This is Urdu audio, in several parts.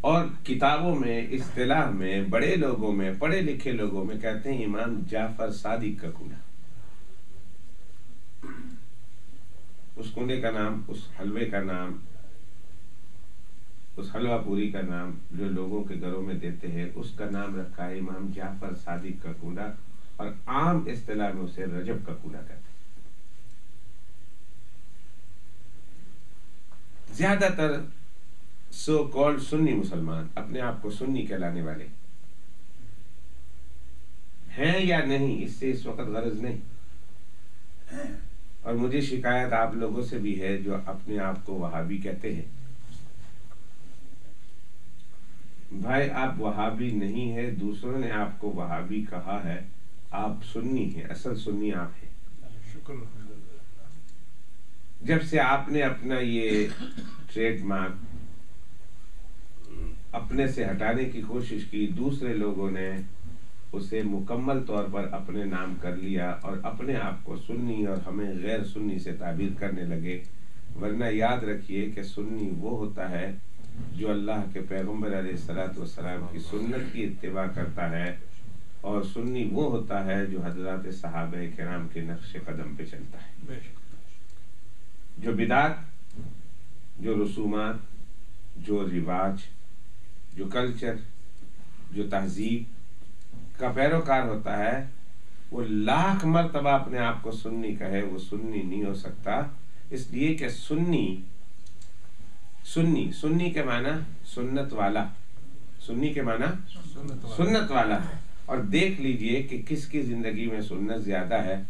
اور کتابوں میں، اصطلاح میں، بڑے لوگوں میں، پڑھے لکھے لوگوں میں کہتے ہیں امام جعفر صادق کا کنڈا. اس کنڈے کا نام، اس حلوے کا نام، اس حلوہ پوری کا نام جو لوگوں کے گھروں میں دیتے ہیں، اس کا نام رکھا ہے امام جعفر صادق کا کنڈا، اور عام اصطلاح میں اسے رجب کا کنڈا کہتے ہیں. زیادہ تر سو کالڈ سنی مسلمان اپنے آپ کو سنی کہلانے والے ہیں یا نہیں، اس سے اس وقت غرض نہیں. اور مجھے شکایت آپ لوگوں سے بھی ہے جو اپنے آپ کو وہابی کہتے ہیں. بھائی آپ وہابی نہیں ہے، دوسروں نے آپ کو وہابی کہا ہے، آپ سنی ہیں، اصل سنی آپ ہیں. جب سے آپ نے اپنا یہ ٹریڈ مارک اپنے سے ہٹانے کی کوشش کی، دوسرے لوگوں نے اسے مکمل طور پر اپنے نام کر لیا اور اپنے آپ کو سنی اور ہمیں غیر سنی سے تعبیر کرنے لگے. ورنہ یاد رکھیے کہ سنی وہ ہوتا ہے جو اللہ کے پیغمبر علیہ الصلوۃ والسلام کی سنت کی اتباع کرتا ہے، اور سنی وہ ہوتا ہے جو حضرات صحابہ کرام کے نقش قدم پہ چلتا ہے. جو بدعت، جو رسومات، جو رواج، جو کلچر، جو تہذیب کا پیروکار ہوتا ہے، وہ لاکھ مرتبہ اپنے آپ کو سنی کہے، وہ سنی نہیں ہو سکتا. اس لیے کہ سنی کے معنی سنت والا، سنی کے معنی سنت والا ہے. اور دیکھ لیجئے کہ کس کی زندگی میں سنت زیادہ ہے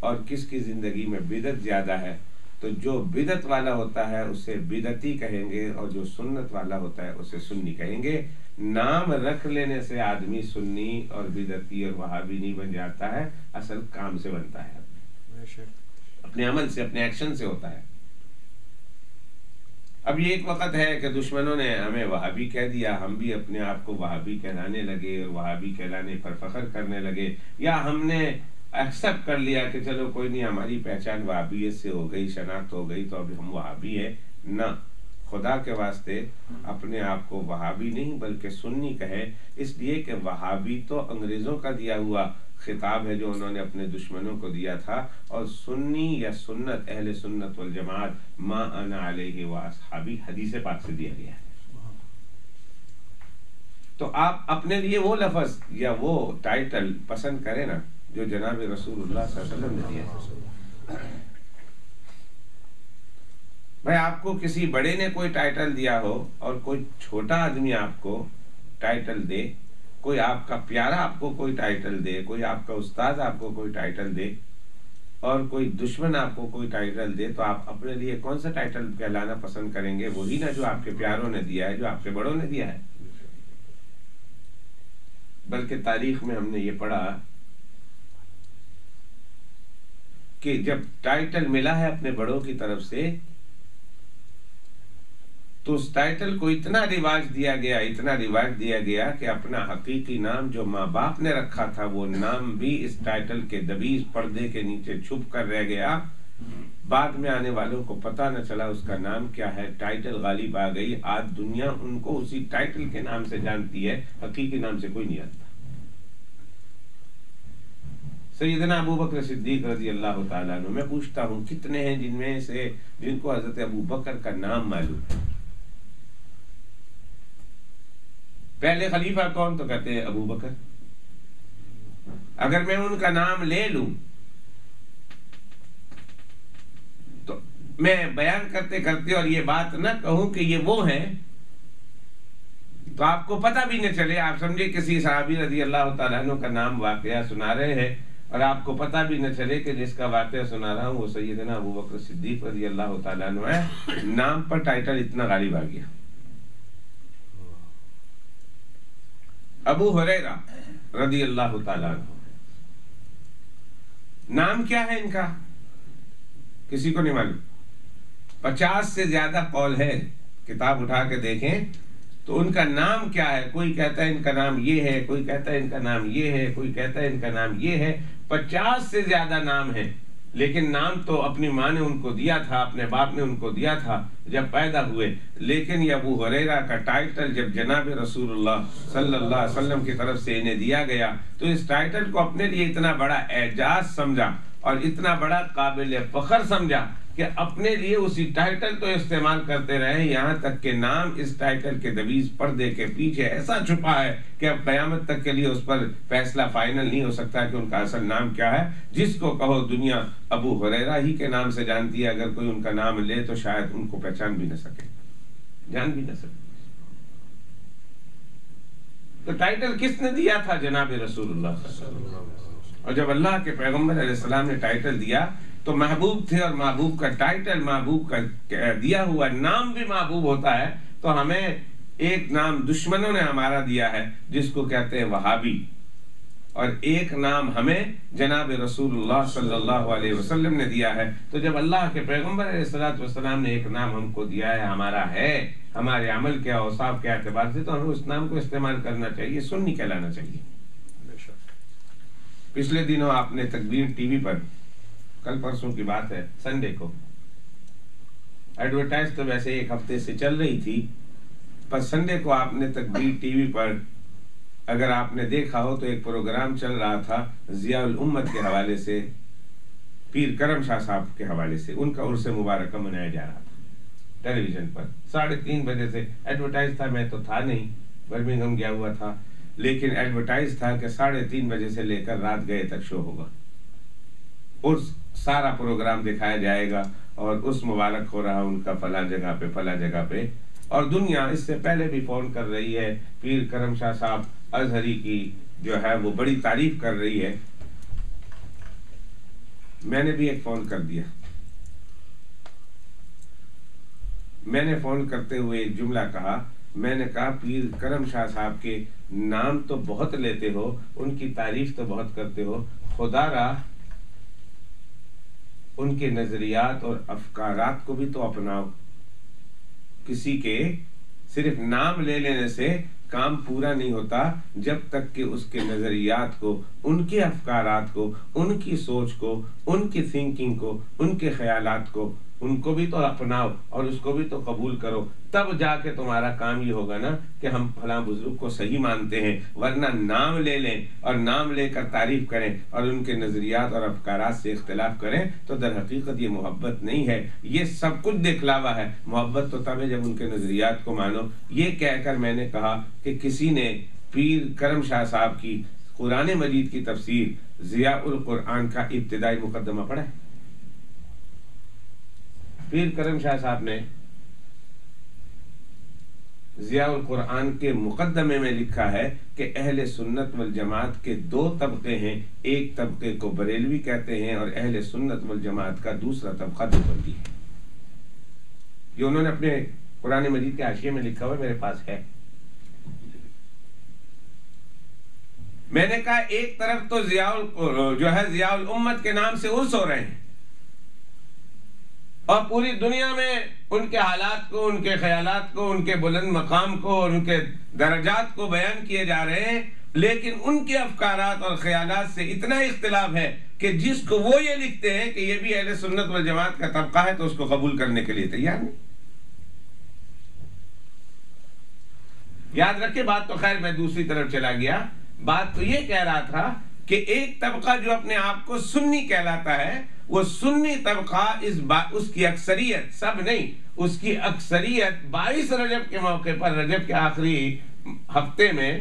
اور کس کی زندگی میں بدعت زیادہ ہے. تو جو بدعت والا ہوتا ہے اسے بدعتی کہیں گے، اور جو سنت والا ہوتا ہے اسے سنی کہیں گے. نام رکھ لینے سے آدمی سنی اور بدعتی اور وہابی نہیں بن جاتا ہے، اصل کام سے بنتا ہے، اپنے عمل سے، اپنے ایکشن سے ہوتا ہے. اب یہ ایک وقت ہے کہ دشمنوں نے ہمیں وہابی کہہ دیا، ہم بھی اپنے آپ کو وہابی کہلانے لگے اور وہابی کہلانے پر فخر کرنے لگے، یا ہم نے ایکسپٹ کر لیا کہ چلو کوئی نہیں، ہماری پہچان وہابیت سے ہو گئی، شناخت ہو گئی، تو اب ہم وہابی ہیں. نہ، خدا کے واسطے اپنے آپ کو وہابی نہیں بلکہ سنی کہے. اس لیے کہ وہابی تو انگریزوں کا دیا ہوا خطاب ہے جو انہوں نے اپنے دشمنوں کو دیا تھا، اور سنی یا سنت، اہل سنت والجماعت ما انا علیہ واصحابی حدیث پاک سے دیا گیا ہے. تو آپ اپنے لیے وہ لفظ یا وہ ٹائٹل پسند کریں نا جو جناب رسول اللہ صلی اللہ علیہ وسلم نے دیا ہے. بھائی آپ کو کسی بڑے نے کوئی ٹائٹل دیا ہو اور کوئی چھوٹا آدمی آپ کو ٹائٹل دے، کوئی آپ کا پیارا آپ کو کوئی ٹائٹل دے، کوئی آپ کا استاد آپ کو کوئی ٹائٹل دے، اور کوئی دشمن آپ کو کوئی ٹائٹل دے، تو آپ اپنے لیے کون سا ٹائٹل کہلانا پسند کریں گے؟ وہی نا جو آپ کے پیاروں نے دیا ہے، جو آپ کے بڑوں نے دیا ہے. بلکہ تاریخ میں ہم نے یہ پڑھا کہ جب ٹائٹل ملا ہے اپنے بڑوں کی طرف سے، تو اس ٹائٹل کو اتنا رواج دیا گیا کہ اپنا حقیقی نام جو ماں باپ نے رکھا تھا وہ نام بھی اس ٹائٹل کے دبیز پردے کے نیچے چھپ کر رہ گیا. بعد میں آنے والوں کو پتہ نہ چلا اس کا نام کیا ہے، ٹائٹل غالب آ گئی. آج دنیا ان کو اسی ٹائٹل کے نام سے جانتی ہے، حقیقی نام سے کوئی نہیں جانتا. سیدنا ابو بکر صدیق رضی اللہ تعالیٰ عنہ، میں پوچھتا ہوں کتنے ہیں جن کو حضرت ابو بکر کا نام معلوم ہے؟ پہلے خلیفہ کون؟ تو کہتے ہیں ابو بکر. اگر میں ان کا نام لے لوں تو میں بیان کرتے کرتے اور یہ بات نہ کہوں کہ یہ وہ ہیں، تو آپ کو پتہ بھی نہ چلے. آپ سمجھے کسی صحابی رضی اللہ تعالیٰ عنہ کا نام واقعہ سنا رہے ہیں اور آپ کو پتہ بھی نہ چلے کہ جس کا واقعہ سنا رہا ہوں وہ سیدنا ابو بکر صدیق رضی اللہ تعالیٰ عنہ ہے. نام پر ٹائٹل اتنا غالب آ گیا. ابو ہریرہ رضی اللہ تعالیٰ عنہ، نام کیا ہے ان کا؟ کسی کو نہیں معلوم. 50 سے زیادہ قول ہے، کتاب اٹھا کے دیکھیں تو ان کا نام کیا ہے. کوئی کہتا ہے ان کا نام یہ ہے، کوئی کہتا ہے ان کا نام یہ ہے، کوئی کہتا ہے ان کا نام یہ ہے. 50 سے زیادہ نام ہیں. لیکن نام تو اپنی ماں نے ان کو دیا تھا، اپنے باپ نے ان کو دیا تھا جب پیدا ہوئے، لیکن یہ ابو ہریرہ کا ٹائٹل جب جناب رسول اللہ صلی اللہ علیہ وسلم کی طرف سے انہیں دیا گیا تو اس ٹائٹل کو اپنے لیے اتنا بڑا اعجاز سمجھا اور اتنا بڑا قابل فخر سمجھا کہ اپنے لیے اسی ٹائٹل تو استعمال کرتے رہے، یہاں تک کہ نام اس ٹائٹل کے دویز پردے کے پیچھے ایسا چھپا ہے کہ اب قیامت تک کے لیے اس پر فیصلہ فائنل نہیں ہو سکتا کہ ان کا اصل نام کیا ہے۔ جس کو کہو دنیا ابو ہریرہ ہی کے نام سے جانتی ہے، اگر کوئی ان کا نام لے تو شاید ان کو پہچان بھی نہ سکے، جان بھی نہ سکے۔ تو ٹائٹل کس نے دیا تھا؟ جناب رسول اللہ صلی اللہ علیہ وسلم۔ اور جب اللہ کے پیغمبر علیہ السلام نے ٹائٹل دیا تو محبوب تھے، اور محبوب کا ٹائٹل، محبوب کا دیا ہوا نام بھی محبوب ہوتا ہے۔ تو ہمیں ایک نام دشمنوں نے ہمارا دیا ہے جس کو کہتے ہیں وہابی، اور ایک نام ہمیں جناب رسول اللہ صلی اللہ علیہ وسلم نے دیا ہے۔ تو جب اللہ کے پیغمبر علیہ السلام نے ایک نام ہم کو دیا ہے، ہمارا ہے، ہمارے عمل کے اوصاف کے اعتبار سے، تو ہمیں اس نام کو استعمال کرنا چاہیے، سنی کہلانا چاہیے۔ پچھلے دنوں آپ نے تکبیر ٹی وی پر، کل پرسوں کی بات ہے، سنڈے کو ایڈورٹائز تو ویسے ایک ہفتے سے چل رہی تھی، پر سنڈے کو آپ نے تکبیر ٹی وی پر اگر آپ نے دیکھا ہو تو ایک پروگرام چل رہا تھا ضیاء الامت کے حوالے سے، پیر کرم شاہ صاحب کے حوالے سے، ان کا عرس مبارکہ منایا جا رہا تھا ٹیلی ویژن پر 3:30 بجے سے۔ ایڈورٹائز تھا، میں تو تھا نہیں، برمنگھم گیا ہوا تھا، لیکن ایڈورٹائز تھا کہ 3:30 بجے سے لے کر رات گئے تک شو ہوگا، اور سارا پروگرام دکھایا جائے گا، اور اس مبارک ہو رہا ان کا فلاں جگہ پہ فلاں جگہ پہ۔ اور دنیا اس سے پہلے بھی فون کر رہی ہے، پیر کرم شاہ صاحب ازہری کی جو ہے وہ بڑی تعریف کر رہی ہے۔ میں نے بھی ایک فون کر دیا، میں نے فون کرتے ہوئے ایک جملہ کہا، میں نے کہا پیر کرم شاہ صاحب کے نام تو بہت لیتے ہو، ان کی تعریف تو بہت کرتے ہو، خدا را ان کے نظریات اور افکارات کو بھی تو اپناؤ۔ کسی کے صرف نام لے لینے سے کام پورا نہیں ہوتا جب تک کہ اس کے نظریات کو، ان کے افکارات کو، ان کی سوچ کو، ان کی تھنکنگ کو، ان کے خیالات کو، ان کو بھی تو اپناؤ اور اس کو بھی تو قبول کرو، تب جا کے تمہارا کام یہ ہوگا نا کہ ہم فلاں بزرگ کو صحیح مانتے ہیں۔ ورنہ نام لے لیں اور نام لے کر تعریف کریں اور ان کے نظریات اور افکارات سے اختلاف کریں تو در حقیقت یہ محبت نہیں ہے، یہ سب کچھ دکھلاوا ہے۔ محبت تو تب ہے جب ان کے نظریات کو مانو۔ یہ کہہ کر میں نے کہا کہ کسی نے پیر کرم شاہ صاحب کی قرآن مجید کی تفسیر ضیاء القرآن کا ابتدائی مقدمہ پڑھا ہے؟ پیر کرم شاہ صاحب نے ضیاء القرآن کے مقدمے میں لکھا ہے کہ اہل سنت والجماعت کے 2 طبقے ہیں، ایک طبقے کو بریلوی کہتے ہیں اور اہل سنت والجماعت کا دوسرا طبقہ دیوبندی ہے۔ یہ انہوں نے اپنے قرآن مجید کے حاشیے میں لکھا ہوا میرے پاس ہے۔ میں نے کہا ایک طرف تو ضیاء الامت کے نام سے عرس ہو رہے ہیں اور پوری دنیا میں ان کے حالات کو، ان کے خیالات کو، ان کے بلند مقام کو اور ان کے درجات کو بیان کیے جا رہے ہیں، لیکن ان کے افکارات اور خیالات سے اتنا اختلاف ہے کہ جس کو وہ یہ لکھتے ہیں کہ یہ بھی اہل سنت والجماعت کا طبقہ ہے تو اس کو قبول کرنے کے لیے تیار نہیں۔ یاد رکھے بات تو خیر میں دوسری طرف چلا گیا، بات تو یہ کہہ رہا تھا کہ ایک طبقہ جو اپنے آپ کو سنی کہلاتا ہے، وہ سنی طبقہ اس کی اکثریت، سب نہیں، اس کی اکثریت 22 رجب کے موقع پر، رجب کے آخری ہفتے میں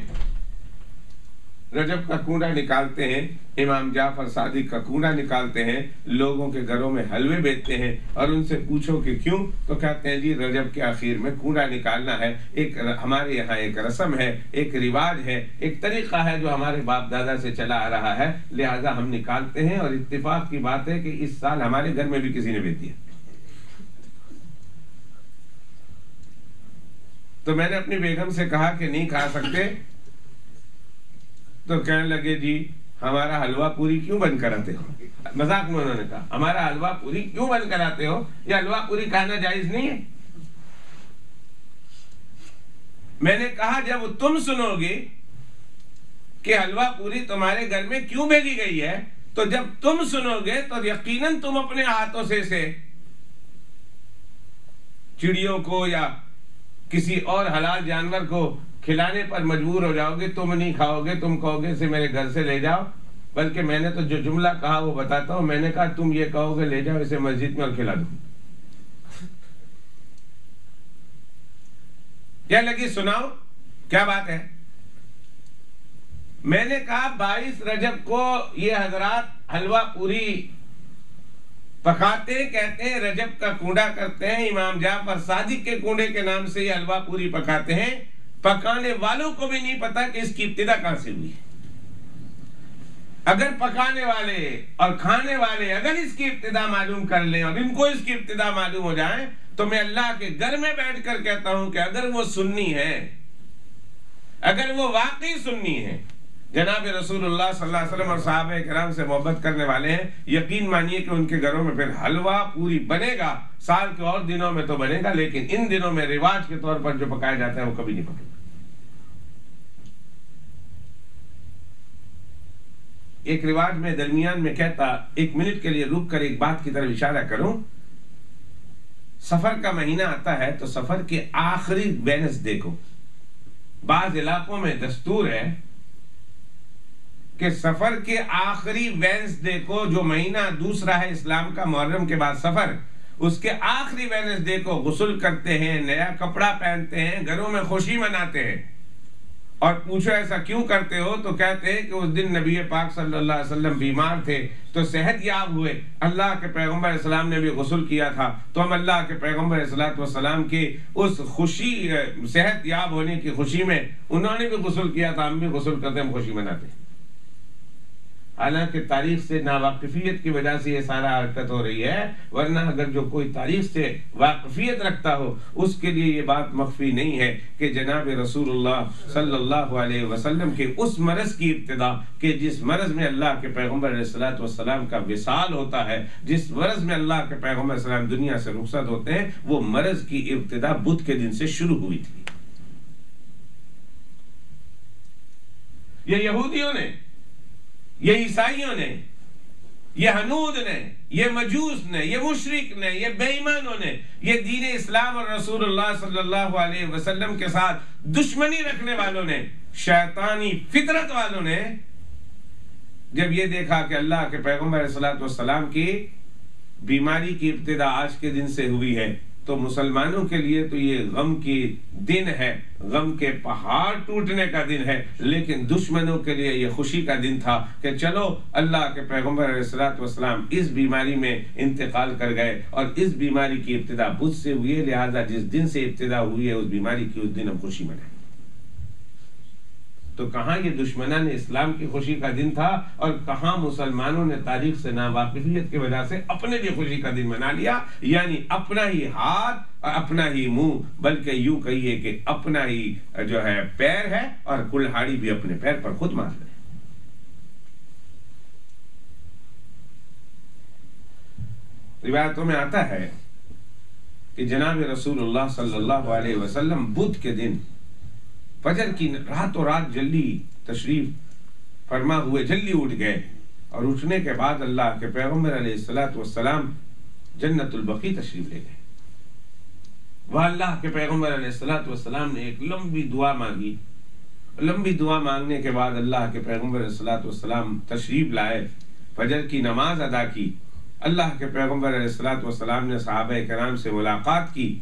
رجب کا کنڈا نکالتے ہیں، امام جعفر صادق کا کنڈا نکالتے ہیں، لوگوں کے گھروں میں حلوے بیچتے ہیں، اور ان سے پوچھو کہ کیوں، تو کہتے ہیں جی رجب کے آخر میں کنڈا نکالنا ہے، ایک ہمارے یہاں ایک رسم ہے، ایک رواج ہے، ایک طریقہ ہے جو ہمارے باپ دادا سے چلا آ رہا ہے، لہذا ہم نکالتے ہیں۔ اور اتفاق کی بات ہے کہ اس سال ہمارے گھر میں بھی کسی نے بیچ دیا۔ تو میں نے اپنی بیگم سے کہا کہ نہیں کھا سکتے، تو کہنے لگے جی ہمارا حلوہ پوری کیوں بند کراتے ہو؟ مذاق میں انہوں نے کہا ہمارا حلوہ پوری کیوں بند کراتے ہو، یہ حلوہ پوری کھانا جائز نہیں ہے۔ میں نے کہا جب تم سنو گے کہ حلوہ پوری تمہارے گھر میں کیوں بھیجی گئی ہے تو جب تم سنو گے تو یقیناً تم اپنے ہاتھوں سے چڑیوں کو یا کسی اور حلال جانور کو کھلانے پر مجبور ہو جاؤ گے. تم نہیں کھاؤ گے, تم کہو گے اسے میرے گھر سے لے جاؤ. بلکہ میں نے تو جو جملہ کہا وہ بتاتا ہوں. میں نے کہا تم یہ کہو گے لے جاؤ اسے مسجد میں اور کھلا دو. کیا لگی سناؤ کیا بات ہے. میں نے کہا 22 رجب کو یہ حضرات حلوہ پوری پکاتے ہیں, کہتے ہیں رجب کا کنڈا کرتے ہیں. امام جعفر صادق کے کنڈے کے نام سے یہ حلوہ پوری پکاتے ہیں. پکانے والوں کو بھی نہیں پتا کہ اس کی ابتدا کہاں سے ہوئی. اگر پکانے والے اور کھانے والے اگر اس کی ابتدا معلوم کر لیں اور ان کو اس کی ابتدا معلوم ہو جائے تو میں اللہ کے گھر میں بیٹھ کر کہتا ہوں کہ اگر وہ سنی ہے, اگر وہ واقعی سنی ہے, جناب رسول اللہ صلی اللہ علیہ وسلم اور صحابہ کرام سے محبت کرنے والے ہیں, یقین مانیے کہ ان کے گھروں میں پھر حلوہ پوری بنے گا. سال کے اور دنوں میں تو بنے گا, لیکن ان دنوں میں رواج کے طور پر جو پکایا جاتا ہے وہ کبھی نہیں پکے گا. ایک رواج میں درمیان میں کہتا, 1 منٹ کے لیے رک کر ایک بات کی طرف اشارہ کروں. سفر کا مہینہ آتا ہے تو سفر کے آخری وینسڈے کو بعض علاقوں میں دستور ہے کہ سفر کے آخری وینسڈے کو, جو مہینہ دوسرا ہے اسلام کا محرم کے بعد سفر, اس کے آخری وینسڈے کو غسل کرتے ہیں, نیا کپڑا پہنتے ہیں, گھروں میں خوشی مناتے ہیں. اور پوچھو ایسا کیوں کرتے ہو تو کہتے ہیں کہ اس دن نبی پاک صلی اللہ علیہ وسلم بیمار تھے تو صحت یاب ہوئے. اللہ کے پیغمبر علیہ السلام نے بھی غسل کیا تھا تو ہم اللہ کے پیغمبر علیہ السلام کی اس خوشی, صحت یاب ہونے کی خوشی میں انہوں نے بھی غسل کیا تھا, ہم بھی غسل کرتے ہیں, ہم خوشی مناتے ہیں. حالانکہ تاریخ سے ناواقفیت کی وجہ سے یہ سارا حرکت ہو رہی ہے, ورنہ اگر جو کوئی تاریخ سے واقفیت رکھتا ہو اس کے لیے یہ بات مخفی نہیں ہے کہ جناب رسول اللہ صلی اللہ علیہ وسلم کے اس مرض کی ابتدا, کہ جس مرض میں اللہ کے پیغمبر علیہ السلام کا وصال ہوتا ہے, جس مرض میں اللہ کے پیغمبر علیہ السلام دنیا سے رخصت ہوتے ہیں, وہ مرض کی ابتدا بدھ کے دن سے شروع ہوئی تھی. یہ یہودیوں نے, یہ عیسائیوں نے, یہ ہنود نے, یہ مجوس نے, یہ مشرک نے, یہ بے ایمانوں نے, یہ دین اسلام اور رسول اللہ صلی اللہ علیہ وسلم کے ساتھ دشمنی رکھنے والوں نے, شیطانی فطرت والوں نے جب یہ دیکھا کہ اللہ کے پیغمبر علیہ السلام کی بیماری کی ابتدا آج کے دن سے ہوئی ہے تو مسلمانوں کے لیے تو یہ غم کی دن ہے, غم کے پہاڑ ٹوٹنے کا دن ہے, لیکن دشمنوں کے لیے یہ خوشی کا دن تھا کہ چلو اللہ کے پیغمبر علیہ السلام اس بیماری میں انتقال کر گئے اور اس بیماری کی ابتدا بدھ سے ہوئی ہے, لہذا جس دن سے ابتدا ہوئی ہے اس بیماری کی اس دن ہم خوشی منائیں. تو کہاں یہ دشمنان اسلام کی خوشی کا دن تھا اور کہاں مسلمانوں نے تاریخ سے ناواقفیت کی وجہ سے اپنے لیے خوشی کا دن منا لیا, یعنی اپنا ہی ہاتھ اور اپنا ہی منہ, بلکہ یوں کہیے کہ اپنا ہی جو ہے پیر ہے اور کلہاڑی بھی اپنے پیر پر خود مار رہے. روایتوں میں آتا ہے کہ جناب رسول اللہ صلی اللہ علیہ وسلم بدھ کے دن فجر کی راتوں رات جلدی تشریف فرما ہوئے جلدی اٹھ گئے, اور اٹھنے کے بعد اللہ کے پیغمبر علیہ السلام جنت البقیع تشریف لے گئے. وہاں اللہ کے پیغمبر علیہ السلام نے ایک لمبی دعا مانگی. لمبی دعا مانگنے کے بعد اللہ کے پیغمبر علیہ السلام تشریف لائے, فجر کی نماز ادا کی. اللہ کے پیغمبر علیہ السلام نے صحابہ کرام سے ملاقات کی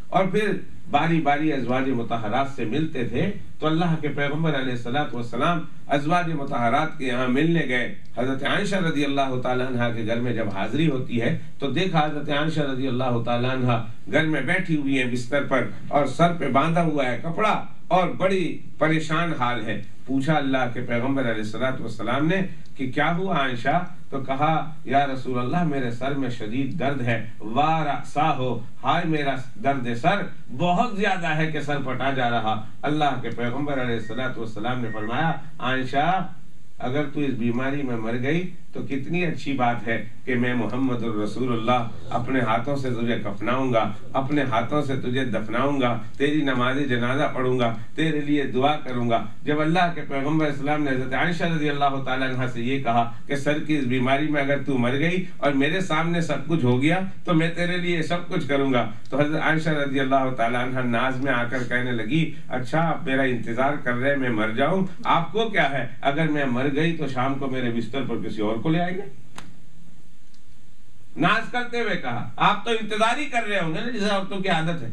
اور پھر باری باری ازواج مطہرات سے ملتے تھے. تو اللہ کے پیغمبر علیہ السلام ازواج مطہرات کے یہاں ملنے گئے. حضرت عائشہ رضی اللہ تعالیٰ عنہ کے گھر میں جب حاضری ہوتی ہے تو دیکھا حضرت عائشہ رضی اللہ تعالیٰ عنہ گھر میں بیٹھی ہوئی ہیں بستر پر اور سر پہ باندھا ہوا ہے کپڑا اور بڑی پریشان حال ہے. پوچھا اللہ کے پیغمبر علیہ السلام نے کہ کیا ہوا عائشہ؟ تو کہا یا رسول اللہ میرے سر میں شدید درد ہے. وارأسا ہو, ہائے میرا درد سر بہت زیادہ ہے کہ سر پھٹا جا رہا. اللہ کے پیغمبر علیہ السلام نے فرمایا عائشہ اگر تو اس بیماری میں مر گئی تو کتنی اچھی بات ہے کہ میں محمد الرسول اللہ اپنے ہاتھوں سے تجھے کفناؤں گا، اپنے ہاتھوں سے تجھے دفناؤں گا، تیری نماز جنازہ پڑھوں گا، تیرے لیے دعا کروں گا۔ جب اللہ کے پیغمبر اسلام نے حضرت عائشہ رضی اللہ تعالیٰ عنہ سے یہ کہا کہ سر کی اس بیماری میں اگر تو مر گئی اور میرے سامنے سب کچھ ہو گیا تو میں تیرے لیے سب کچھ کروں گا، تو حضرت عائشہ رضی اللہ تعالیٰ عنہ ناز میں آ کر کہنے لگی اچھا آپ میرا انتظار کر رہے میں مر جاؤں، آپ کو کیا ہے، اگر میں مر گئی تو شام کو میرے بستر پر کسی اور کو لے آئیں گے۔ ناز کرتے ہوئے کہا آپ تو انتظار ہی کر رہے ہوں گے نا، جیسے عورتوں کی عادت ہے،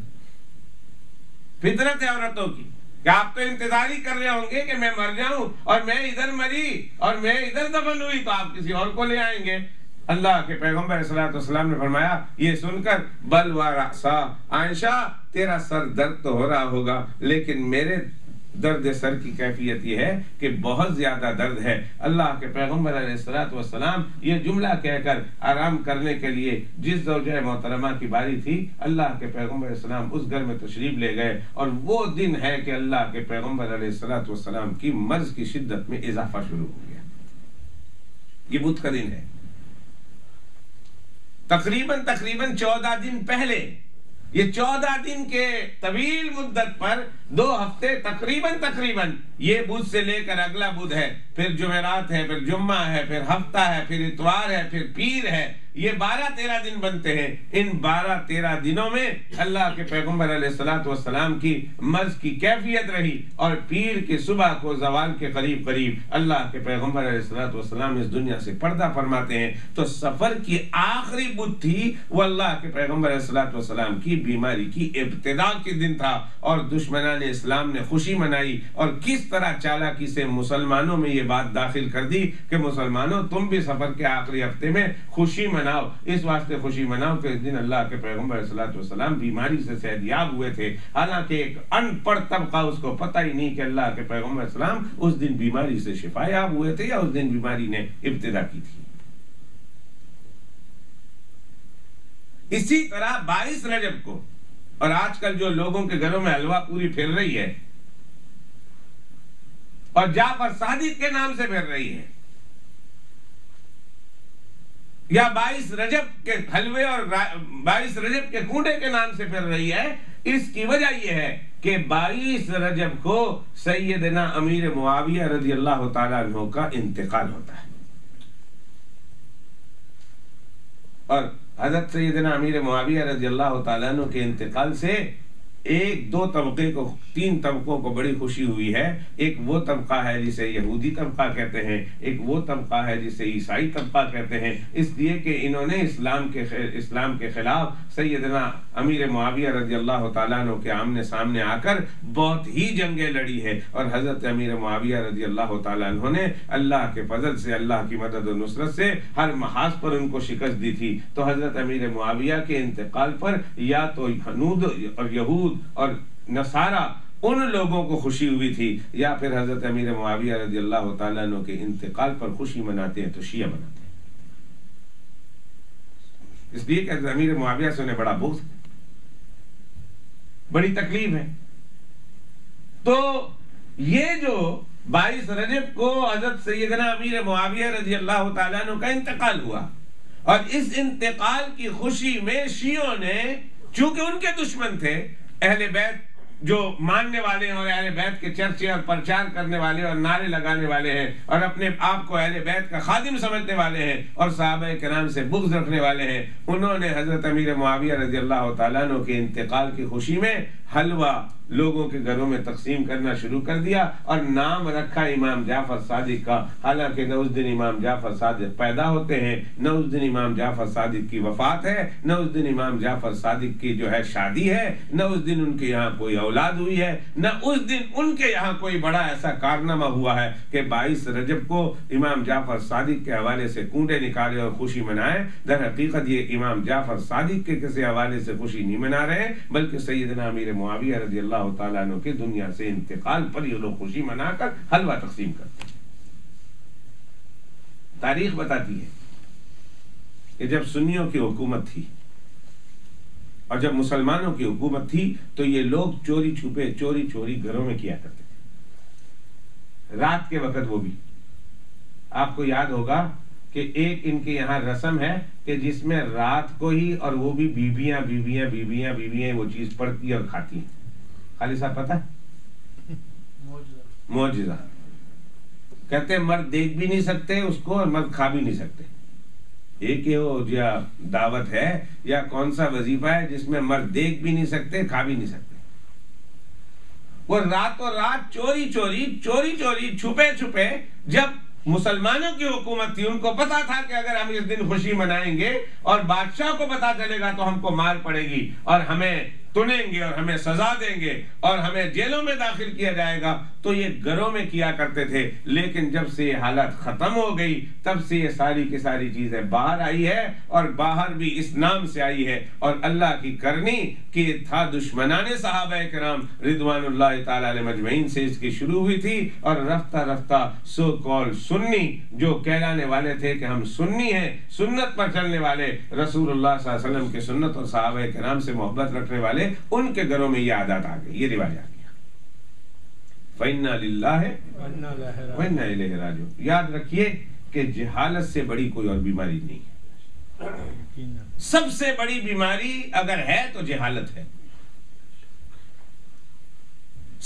فطرت ہے عورتوں کی، کہ آپ تو انتظار ہی کر رہے ہوں گے کہ میں مر جاؤں اور میں ادھر مری اور میں ادھر دفن ہوئی تو آپ کسی اور کو لے آئیں گے۔ اللہ کے پیغمبر صلی اللہ علیہ وسلم نے فرمایا یہ سن کر بل و رأسا، عائشہ تیرا سر درد تو ہو رہا ہوگا لیکن میرے درد سر کی کیفیت یہ ہے کہ بہت زیادہ درد ہے۔ اللہ کے پیغمبر علیہ الصلوۃ والسلام یہ جملہ کہہ کر آرام کرنے کے لیے جس زوجہ محترمہ کی باری تھی، اللہ کے پیغمبر علیہ السلام اس گھر میں تشریف لے گئے، اور وہ دن ہے کہ اللہ کے پیغمبر علیہ الصلوۃ والسلام کی مرض کی شدت میں اضافہ شروع ہو گیا۔ یہ بدھ کا دن ہے، تقریباً 14 دن پہلے، یہ 14 دن کے طویل مدت پر 2 ہفتے تقریباً یہ بدھ سے لے کر اگلا بدھ ہے، پھر جمعرات ہے، پھر جمعہ ہے، پھر ہفتہ ہے، پھر اتوار ہے، پھر پیر ہے، یہ 12-13 دن بنتے ہیں۔ ان 12-13 دنوں میں اللہ کے پیغمبر علیہ الصلوۃ والسلام کی مرض کی کیفیت رہی، اور پیر کی صبح کو زوال کے قریب اللہ کے پیغمبر علیہ الصلوۃ والسلام اس دنیا سے پردہ فرماتے ہیں۔ تو سفر کی آخری بدھ تھی، وہ اللہ کے پیغمبر علیہ الصلوۃ والسلام کی بیماری کی ابتدا کے دن تھا، اور دشمنان اسلام نے خوشی منائی، اور کس طرح چالاکی سے مسلمانوں میں یہ بات داخل کر دی کہ مسلمانوں تم بھی سفر کے آخری ہفتے میں خوشی مناؤ، اس واسطے خوشی مناؤ کہ اس دن اللہ کے پیغمبر صلی اللہ علیہ وسلم بیماری سے صحت یاب ہوئے تھے، حالانکہ ایک ان پڑھ طبقہ اس کو پتہ ہی نہیں کہ اللہ کے پیغمبر السلام اس دن بیماری سے شفا یاب ہوئے تھے یا اس دن بیماری نے ابتدا کی تھی۔ اسی طرح 22 رجب کو، اور آج کل جو لوگوں کے گھروں میں حلوہ پوری پھر رہی ہے اور جعفر صادق کے نام سے پھر رہی ہے، یا 22 رجب کے حلوے اور 22 رجب کے کونڈے کے نام سے پھر رہی ہے، اس کی وجہ یہ ہے کہ 22 رجب کو سیدنا امیر معاویہ رضی اللہ تعالیٰ عنہ کا انتقال ہوتا ہے، اور حضرت سیدنا امیر معاویہ رضی اللہ تعالیٰ عنہ کے انتقال سے 1-2 طبقے کو، 3 طبقوں کو بڑی خوشی ہوئی ہے۔ ایک وہ طبقہ ہے جسے یہودی طبقہ کہتے ہیں، ایک وہ طبقہ ہے جسے عیسائی طبقہ کہتے ہیں، اس لیے کہ انہوں نے اسلام کے خلاف سیدنا امیر معاویہ رضی اللہ تعالیٰ عنہ کے آمنے سامنے آ کر بہت ہی جنگیں لڑی ہے، اور حضرت امیر معاویہ رضی اللہ تعالیٰ عنہ نے اللہ کے فضل سے، اللہ کی مدد و نصرت سے ہر محاذ پر ان کو شکست دی تھی۔ تو حضرت امیر معاویہ کے انتقال پر یا تو ہنود اور یہود اور نصارہ ان لوگوں کو خوشی ہوئی تھی، یا پھر حضرت امیر معاویہ رضی اللہ تعالیٰ عنہ کے انتقال پر خوشی مناتے ہیں تو شیعہ مناتے ہیں، اس لیے کہ حضرت امیر معاویہ سے انہیں بڑا بغض، بڑی تکلیف ہے۔ تو یہ جو 22 رجب کو حضرت سیدنا امیر معاویہ رضی اللہ تعالیٰ عنہ کا انتقال ہوا، اور اس انتقال کی خوشی میں شیعوں نے، چونکہ ان کے دشمن تھے، اہل بیت جو ماننے والے ہیں اور اہل بیت کے چرچے اور پرچار کرنے والے اور نعرے لگانے والے ہیں اور اپنے آپ کو اہل بیت کا خادم سمجھنے والے ہیں اور صحابہ کرام سے بغض رکھنے والے ہیں، انہوں نے حضرت امیر معاویہ رضی اللہ تعالیٰ عنہ کے انتقال کی خوشی میں حلوہ لوگوں کے گھروں میں تقسیم کرنا شروع کر دیا، اور نام رکھا امام جعفر صادق کا، حالانکہ نہ اس دن امام جعفر صادق پیدا ہوتے ہیں، نہ اس دن امام جعفر صادق کی وفات ہے، نہ اس دن امام جعفر صادق کی جو ہے شادی ہے، نہ اس دن ان کے یہاں کوئی اولاد ہوئی ہے، نہ اس دن ان کے یہاں کوئی بڑا ایسا کارنامہ ہوا ہے کہ 22 رجب کو امام جعفر صادق کے حوالے سے کونڈے نکالے اور خوشی منائے۔ در حقیقت یہ امام جعفر صادق کے کسی حوالے سے خوشی نہیں منا رہے، بلکہ سیدنا امیر معاویہ رضی اللہ تعالیٰ عنہ کے دنیا سے انتقال پر یہ لوگ خوشی منا کر حلوہ تقسیم کرتے ہیں۔ تاریخ بتاتی ہے کہ جب سنیوں کی حکومت تھی اور جب مسلمانوں کی حکومت تھی تو یہ لوگ چوری چھپے، چوری چوری گھروں میں کیا کرتے تھے، رات کے وقت وہ بھی۔ آپ کو یاد ہوگا کہ ایک ان کے یہاں رسم ہے کہ جس میں رات کو ہی، اور وہ بھی بیویاں بیویاں بیویاں بیویاں وہ چیز پڑتی اور کھاتی ہیں. خالی صاحب پتہ معجزہ. کہتے ہیں مرد دیکھ بھی نہیں سکتے اس کو اور مرد کھا بھی نہیں سکتے. ایک یہ وہ یا دعوت ہے یا کون سا وظیفہ ہے جس میں مرد دیکھ بھی نہیں سکتے کھا بھی نہیں سکتے. وہ راتوں رات چوری چوری چھپے چھپے، جب مسلمانوں کی حکومت تھی ان کو پتا تھا کہ اگر ہم اس دن خوشی منائیں گے اور بادشاہ کو پتا چلے گا تو ہم کو مار پڑے گی اور ہمیں تنیں گے اور ہمیں سزا دیں گے اور ہمیں جیلوں میں داخل کیا جائے گا، تو یہ گھروں میں کیا کرتے تھے. لیکن جب سے یہ حالت ختم ہو گئی تب سے یہ ساری کی ساری چیزیں باہر آئی ہے، اور باہر بھی اس نام سے آئی ہے. اور اللہ کی کرنی کہ تھا دشمنان صحابہ کرام رضوان اللہ تعالی علیہ مجمعین سے اس کی شروع ہوئی تھی، اور رفتہ رفتہ سو کال سنی جو کہلانے والے تھے کہ ہم سنی ہیں، سنت پر چلنے والے، رسول اللہ صلی اللہ علیہ وسلم کے سنت اور صحابہ کرام سے محبت رکھنے والے، ان کے گھروں میں یہ عادت آ گئی، یہ رواج آ گیا. فَإِنَّا لِلَّهِ وَإِنَّا إِلَيْهِ رَاجِعُونَ. یاد رکھیے کہ جہالت سے بڑی کوئی اور بیماری نہیں ہے. سب سے بڑی بیماری اگر ہے تو جہالت ہے.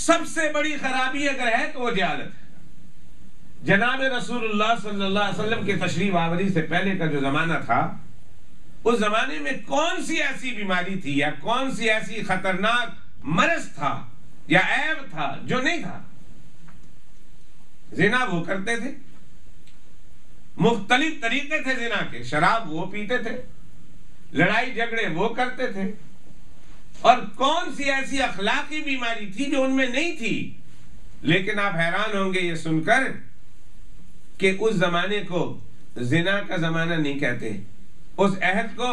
سب سے بڑی خرابی اگر ہے تو وہ جہالت ہے. جناب رسول اللہ صلی اللہ علیہ وسلم کے تشریف آوری سے پہلے کا جو زمانہ تھا، اس زمانے میں کون سی ایسی بیماری تھی یا کون سی ایسی خطرناک مرض تھا یا عیب تھا جو نہیں تھا؟ زنا وہ کرتے تھے، مختلف طریقے تھے زنا کے، شراب وہ پیتے تھے، لڑائی جھگڑے وہ کرتے تھے. اور کون سی ایسی اخلاقی بیماری تھی جو ان میں نہیں تھی؟ لیکن آپ حیران ہوں گے یہ سن کر کہ اس زمانے کو زنا کا زمانہ نہیں کہتے، اس عہد کو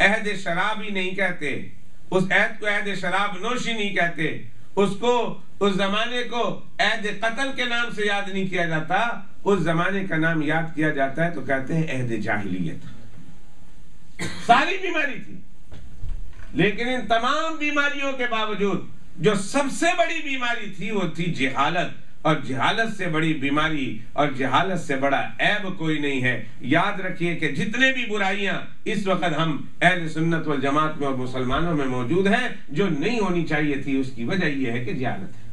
عہد شراب ہی نہیں کہتے، اس عہد کو عہد شراب نوشی نہیں کہتے، اس کو اس زمانے کو عہد قتل کے نام سے یاد نہیں کیا جاتا. اس زمانے کا نام یاد کیا جاتا ہے تو کہتے ہیں عہد جاہلیت. ساری بیماری تھی، لیکن ان تمام بیماریوں کے باوجود جو سب سے بڑی بیماری تھی وہ تھی جہالت. اور جہالت سے بڑی بیماری اور جہالت سے بڑا عیب کوئی نہیں ہے. یاد رکھیے کہ جتنے بھی برائیاں اس وقت ہم اہل سنت والجماعت میں اور مسلمانوں میں موجود ہیں جو نہیں ہونی چاہیے تھی، اس کی وجہ یہ ہے کہ جہالت ہے.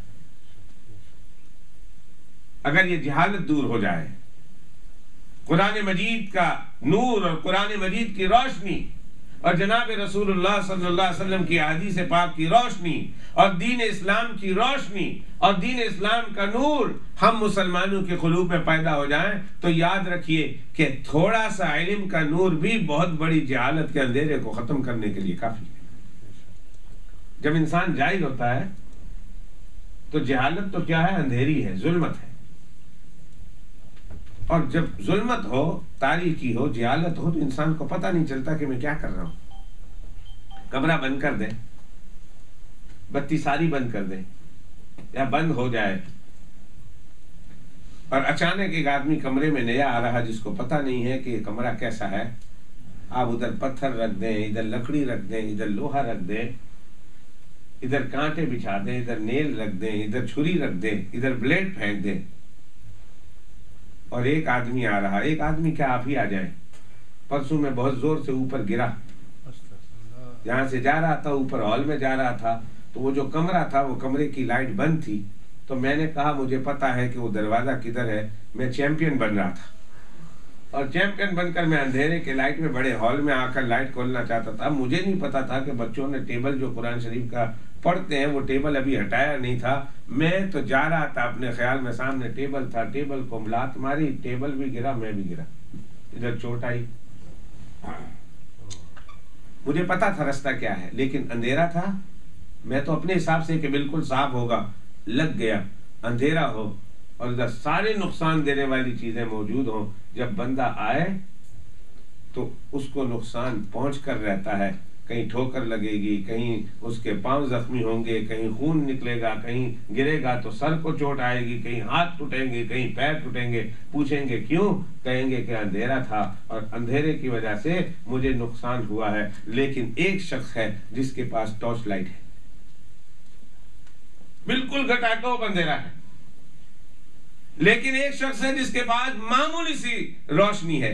اگر یہ جہالت دور ہو جائے، قرآن مجید کا نور اور قرآن مجید کی روشنی اور جناب رسول اللہ صلی اللہ علیہ وسلم کی احادیث پاک کی روشنی اور دین اسلام کی روشنی اور دین اسلام کا نور ہم مسلمانوں کے قلوب میں پیدا ہو جائیں، تو یاد رکھیے کہ تھوڑا سا علم کا نور بھی بہت بڑی جہالت کے اندھیرے کو ختم کرنے کے لیے کافی ہے. جب انسان جاہل ہوتا ہے تو جہالت تو کیا ہے؟ اندھیری ہے، ظلمت ہے. اور جب ظلمت ہو، تاریکی ہو، جہالت ہو تو انسان کو پتہ نہیں چلتا کہ میں کیا کر رہا ہوں. کمرہ بند کر دیں، بتی ساری بند کر دیں یا بند ہو جائے، اور اچانک ایک آدمی کمرے میں نیا آ رہا جس کو پتہ نہیں ہے کہ یہ کمرہ کیسا ہے. آپ ادھر پتھر رکھ دیں، ادھر لکڑی رکھ دیں، ادھر لوہا رکھ دیں، ادھر کانٹے بچھا دیں، ادھر نیل رکھ دیں، ادھر چھری رکھ دیں، ادھر بلیڈ پھینک دیں، اور ایک آدمی آ رہا. ایک آدمی کیا آپ ہی آ جائیں. پرسوں میں بہت زور سے اوپر گرا، جہاں سے جا رہا تھا اوپر ہال میں جا رہا تھا، تو وہ جو کمرہ تھا وہ کمرے کی لائٹ بند تھی. تو میں نے کہا مجھے پتا ہے کہ وہ دروازہ کدھر ہے. میں چیمپئن بن رہا تھا اور چیمپئن بن کر میں اندھیرے کے لائٹ میں بڑے ہال میں آ کر لائٹ کھولنا چاہتا تھا. مجھے نہیں پتا تھا کہ بچوں نے ٹیبل جو قرآن شریف کا پڑھتے ہیں وہ ٹیبل ابھی ہٹایا نہیں تھا. میں تو جا رہا تھا اپنے خیال میں، سامنے ٹیبل تھا، ٹیبل کو لات ماری، ٹیبل بھی گرا، میں بھی گرا، ادھر چوٹ آئی. مجھے پتا تھا راستہ کیا ہے، لیکن اندھیرا تھا. میں تو اپنے حساب سے کہ بالکل صاف ہوگا لگ گیا. اندھیرا ہو اور ادھر سارے نقصان دینے والی چیزیں موجود ہوں، جب بندہ آئے تو اس کو نقصان پہنچ کر رہتا ہے. کہیں ٹھوکر لگے گی، کہیں اس کے پاؤں زخمی ہوں گے، کہیں خون نکلے گا، کہیں گرے گا تو سر کو چوٹ آئے گی، کہیں ہاتھ ٹوٹیں گے، کہیں پیر ٹوٹیں گے. پوچھیں گے کیوں؟ کہیں گے کہ اندھیرا تھا اور اندھیرے کی وجہ سے مجھے نقصان ہوا ہے. لیکن ایک شخص ہے جس کے پاس ٹارچ لائٹ ہے، بالکل گھٹاٹوپ اندھیرا ہے. لیکن ایک شخص ہے جس کے پاس معمولی سی روشنی ہے.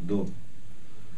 2,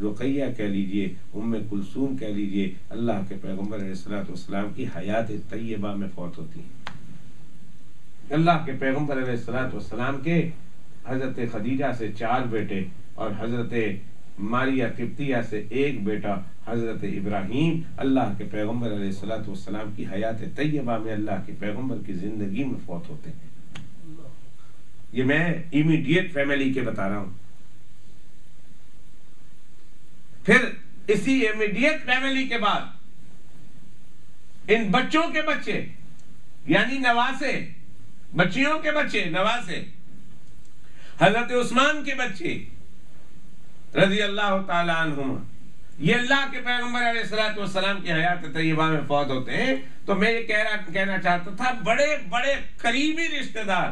رقیہ کہہ لیجئے، ام کلثوم کہہ لیجئے، اللہ کے پیغمبر علیہ الصلوۃ والسلام کی حیات طیبہ میں فوت ہوتی ہیں۔ اللہ کے پیغمبر علیہ الصلوۃ والسلام کے حضرت خدیجہ سے 4 بیٹے اور حضرت ماریہ قبطیہ سے 1 بیٹا حضرت ابراہیم، اللہ کے پیغمبر علیہ الصلوۃ والسلام کی حیات طیبہ میں اللہ کے پیغمبر کی زندگی میں فوت ہوتے ہیں۔ یہ میں امیڈیٹ فیملی کے بتا رہا ہوں۔ پھر اسی امیڈیٹ فیملی کے بعد ان بچوں کے بچے یعنی نواسے، بچیوں کے بچے نواسے، حضرت عثمان کے بچے رضی اللہ تعالی عنہما، یہ اللہ کے پیغمبر علیہ الصلوۃ والسلام کی حیات طیبہ میں فوت ہوتے ہیں۔ تو میں یہ کہنا چاہتا تھا، بڑے بڑے قریبی رشتہ دار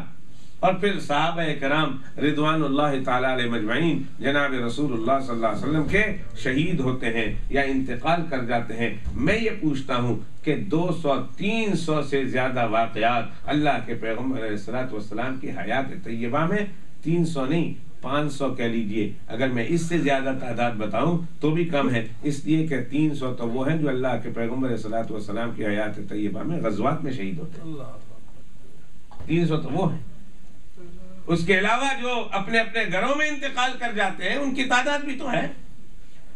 اور پھر صحابہ کرام رضوان اللہ تعالی علیہ مجمعین جناب رسول اللہ صلی اللہ علیہ وسلم کے شہید ہوتے ہیں یا انتقال کر جاتے ہیں۔ میں یہ پوچھتا ہوں کہ 200-300 سے زیادہ واقعات اللہ کے پیغمبر علیہ الصلوۃ والسلام کی حیات طیبہ میں، 300 نہیں 500 کہہ لیجئے، اگر میں اس سے زیادہ تعداد بتاؤں تو بھی کم ہے، اس لیے کہ 300 تو وہ ہیں جو اللہ کے پیغمبر علیہ الصلوۃ والسلام کی حیات طیبہ میں غزوات میں شہید ہوتے ہیں۔ 300 تو وہ ہیں، اس کے علاوہ جو اپنے اپنے گھروں میں انتقال کر جاتے ہیں ان کی تعداد بھی تو ہے،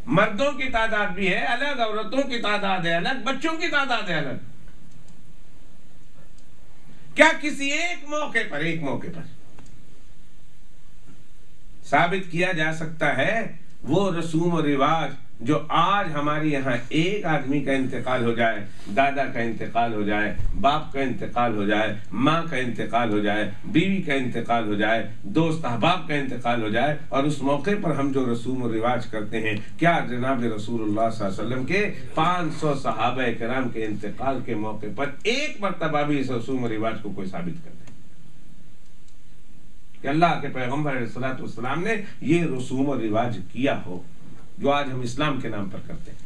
مردوں کی تعداد بھی ہے الگ، عورتوں کی تعداد ہے الگ، بچوں کی تعداد ہے الگ۔ کیا کسی ایک موقع پر ثابت کیا جا سکتا ہے وہ رسوم و رواج جو آج ہمارے یہاں ایک آدمی کا انتقال ہو جائے، دادا کا انتقال ہو جائے، باپ کا انتقال ہو جائے، ماں کا انتقال ہو جائے، بیوی کا انتقال ہو جائے، دوست احباب کا انتقال ہو جائے، اور اس موقع پر ہم جو رسوم و رواج کرتے ہیں، کیا جناب رسول اللہ صلی اللہ علیہ وسلم کے 500 صحابہ کرام کے انتقال کے موقع پر ایک مرتبہ بھی اس رسوم و رواج کو کوئی ثابت کر دے کہ اللہ کے پیغمبر علیہ الصلوۃ والسلام نے یہ رسوم و رواج کیا ہو جو آج ہم اسلام کے نام پر کرتے ہیں؟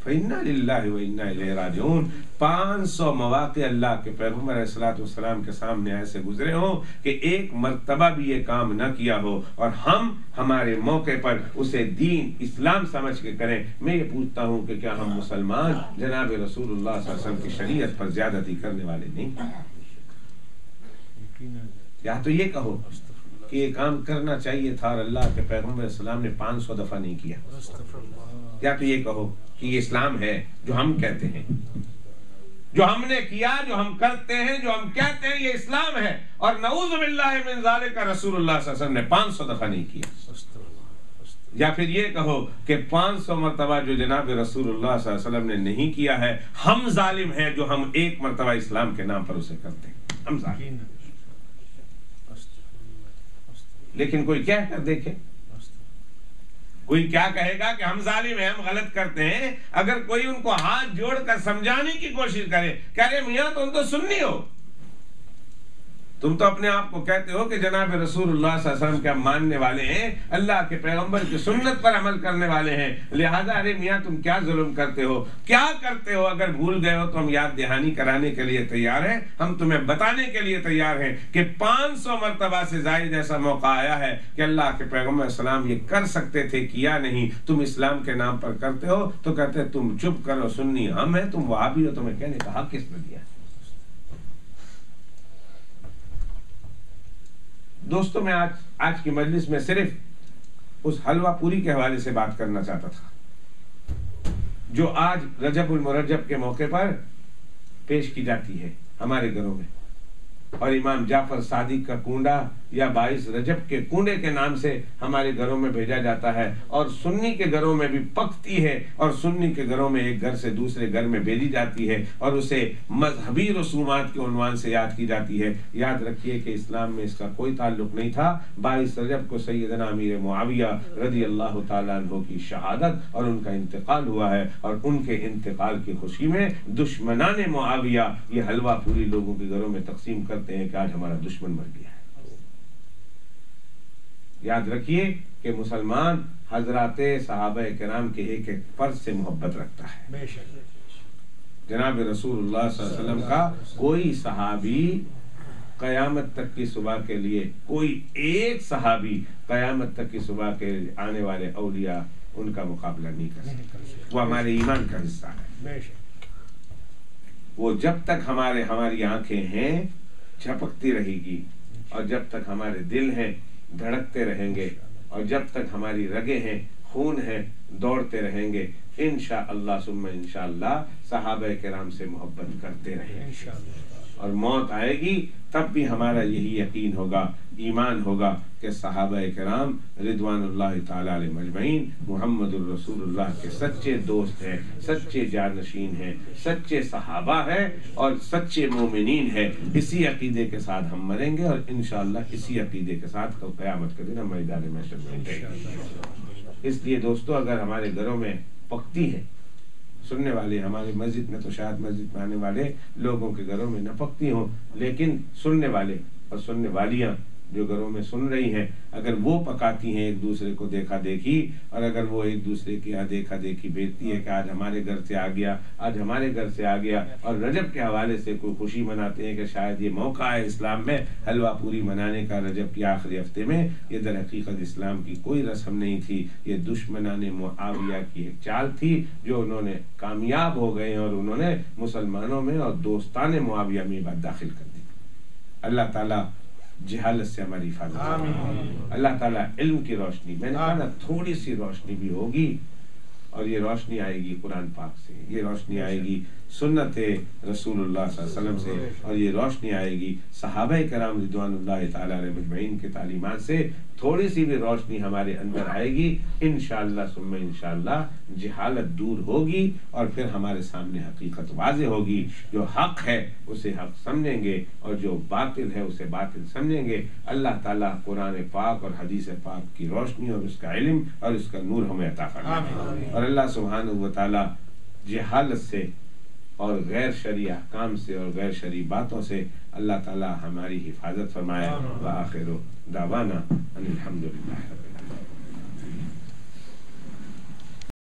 فَإِنَّا لِلَّهِ وَإِنَّا إِلَيْهِ رَاجِعُونَ۔ 500 مواقع اللہ کے پیغمبر علیہ الصلوۃ والسلام کے سامنے ایسے گزرے ہوں کہ ایک مرتبہ بھی یہ کام نہ کیا ہو، اور ہم ہمارے موقع پر اسے دین اسلام سمجھ کے کریں۔ میں یہ پوچھتا ہوں کہ کیا ہم مسلمان جناب رسول اللہ صلی اللہ علیہ وسلم کی شریعت پر زیادتی کرنے والے نہیں؟ یا تو یہ کہو کہ یہ کام کرنا چاہیے تھا اور اللہ کے پیغمبر علیہ السلام نے 500 دفعہ نہیں کیا، یا تو یہ کہو کہ یہ اسلام ہے جو ہم کہتے ہیں، جو ہم نے کیا، جو ہم کرتے ہیں، جو ہم کہتے ہیں یہ اسلام ہے، اور نعوذ باللہ من ذالک رسول اللہ صلی اللہ علیہ وسلم نے 500 دفعہ نہیں کیا۔ یا پھر یہ کہو کہ 500 مرتبہ جو جناب رسول اللہ صلی اللہ علیہ وسلم نے نہیں کیا ہے، ہم ظالم ہیں جو ہم ایک مرتبہ اسلام کے نام پر اسے کرتے ہیں، ہم ظالم۔ لیکن کوئی کہہ کر دیکھے، کوئی کیا کہے گا کہ ہم ظالم ہیں، ہم غلط کرتے ہیں۔ اگر کوئی ان کو ہاتھ جوڑ کر سمجھانے کی کوشش کرے کہ ارے میاں تم تو سنی ہو، تم تو اپنے آپ کو کہتے ہو کہ جناب رسول اللہ صلی اللہ علیہ وسلم کے ماننے والے ہیں، اللہ کے پیغمبر کی سنت پر عمل کرنے والے ہیں، لہذا ارے میاں تم کیا ظلم کرتے ہو، کیا کرتے ہو؟ اگر بھول گئے ہو تو ہم یاد دہانی کرانے کے لیے تیار ہیں، ہم تمہیں بتانے کے لیے تیار ہیں کہ 500 مرتبہ سے زائد ایسا موقع آیا ہے کہ اللہ کے پیغمبر علیہ السلام یہ کر سکتے تھے، کیا نہیں، تم اسلام کے نام پر کرتے ہو تو کہتے تم چپ کرو، سنی ہم ہیں، تم وہابی ہو، تمہیں کہنے کا حق کس نے دیا؟ دوستوں، میں آج کی مجلس میں صرف اس حلوہ پوری کے حوالے سے بات کرنا چاہتا تھا جو آج رجب المرجب کے موقع پر پیش کی جاتی ہے ہمارے گھروں میں، اور امام جعفر صادق کا کنڈا یا 22 رجب کے کنڈے کے نام سے ہمارے گھروں میں بھیجا جاتا ہے، اور سنی کے گھروں میں بھی پکتی ہے، اور سنی کے گھروں میں ایک گھر سے دوسرے گھر میں بھیجی جاتی ہے، اور اسے مذہبی رسومات کے عنوان سے یاد کی جاتی ہے۔ یاد رکھیے کہ اسلام میں اس کا کوئی تعلق نہیں تھا۔ 22 رجب کو سیدنا امیر معاویہ رضی اللہ تعالیٰ عنہ کی شہادت اور ان کا انتقال ہوا ہے، اور ان کے انتقال کی خوشی میں دشمنان معاویہ یہ حلوہ پوری لوگوں کے گھروں میں تقسیم کرتے ہیں کہ آج ہمارا دشمن مر گیا ہے۔ یاد رکھیے کہ مسلمان حضرات صحابہ کرام کے ایک ایک فرد سے محبت رکھتا ہے۔ جناب رسول اللہ صلی اللہ علیہ وسلم کا کوئی صحابی قیامت تک کی صبح کے لیے کوئی ایک صحابی قیامت تک کی صبح کے آنے والے اولیاء ان کا مقابلہ نہیں کر سکتے. وہ ہمارے ایمان کا حصہ ہے. وہ جب تک ہماری آنکھیں ہیں جھپکتی رہے گی، اور جب تک ہمارے دل ہیں دھڑکتے رہیں گے، اور جب تک ہماری رگیں ہیں خون ہے دوڑتے رہیں گے. انشاءاللہ ثم انشاءاللہ صحابہ کرام سے محبت کرتے رہیں گے. اور موت آئے گی تب بھی ہمارا یہی یقین ہوگا، ایمان ہوگا کہ صحابہ کرام رضوان اللہ تعالی علیہ مجمعین محمد الرسول اللہ کے سچے دوست ہیں، سچے جانشین ہیں، سچے صحابہ ہیں اور سچے مومنین ہیں. اسی عقیدے کے ساتھ ہم مریں گے، اور انشاءاللہ اسی عقیدے کے ساتھ کل قیامت کے دن ہم میدان محشر میں اٹھیں گے. اس لیے دوستو، اگر ہمارے گھروں میں پکتی ہے، سننے والے ہمارے مسجد میں تو شاید مسجد میں آنے والے لوگوں کے گھروں میں نہ پکتی ہوں، لیکن سننے والے اور سننے والیاں جو گھروں میں سن رہی ہیں، اگر وہ پکاتی ہیں ایک دوسرے کو دیکھا دیکھی، اور اگر وہ ایک دوسرے کے یہاں دیکھا دیکھی بھیجتی ہے کہ آج ہمارے گھر سے آ گیا، آج ہمارے گھر سے آ گیا، اور رجب کے حوالے سے کوئی خوشی مناتے ہیں کہ شاید یہ موقع ہے اسلام میں حلوہ پوری منانے کا رجب کے آخری ہفتے میں. یہ در حقیقت اسلام کی کوئی رسم نہیں تھی، یہ دشمنان معاویہ کی ایک چال تھی جو انہوں نے کامیاب ہو گئے اور انہوں نے مسلمانوں میں اور دوستان معاویہ میں بات داخل کر دی. اللہ تعالیٰ جہالت سے ہماری حفاظت، اللہ تعالیٰ علم کی روشنی، میں نے کہا نا تھوڑی سی روشنی بھی ہوگی، اور یہ روشنی آئے گی قرآن پاک سے، یہ روشنی آئے گی سنت رسول اللہ صلی اللہ علیہ وسلم سے، اور یہ روشنی آئے گی صحابہ کرام رضوان اللہ تعالی علیہ مجمعین کے تعلیمات سے. تھوڑی سی بھی روشنی ہمارے اندر آئے گی انشاءاللہ ثم انشاءاللہ جہالت دور ہوگی، اور پھر ہمارے سامنے حقیقت واضح ہوگی. جو حق ہے اسے حق سمجھیں گے، اور جو باطل ہے اسے باطل سمجھیں گے. اللہ تعالیٰ قرآن پاک اور حدیث پاک کی روشنی اور اس کا علم اور اس کا نور ہمیں عطا فرمائے، اور اللہ سبحانہ و تعالیٰ جہالت سے اور غیر شرعی احکام سے اور غیر شرعی باتوں سے اللہ تعالیٰ ہماری حفاظت فرمائے. وآخر دعوانا ان الحمدللہ.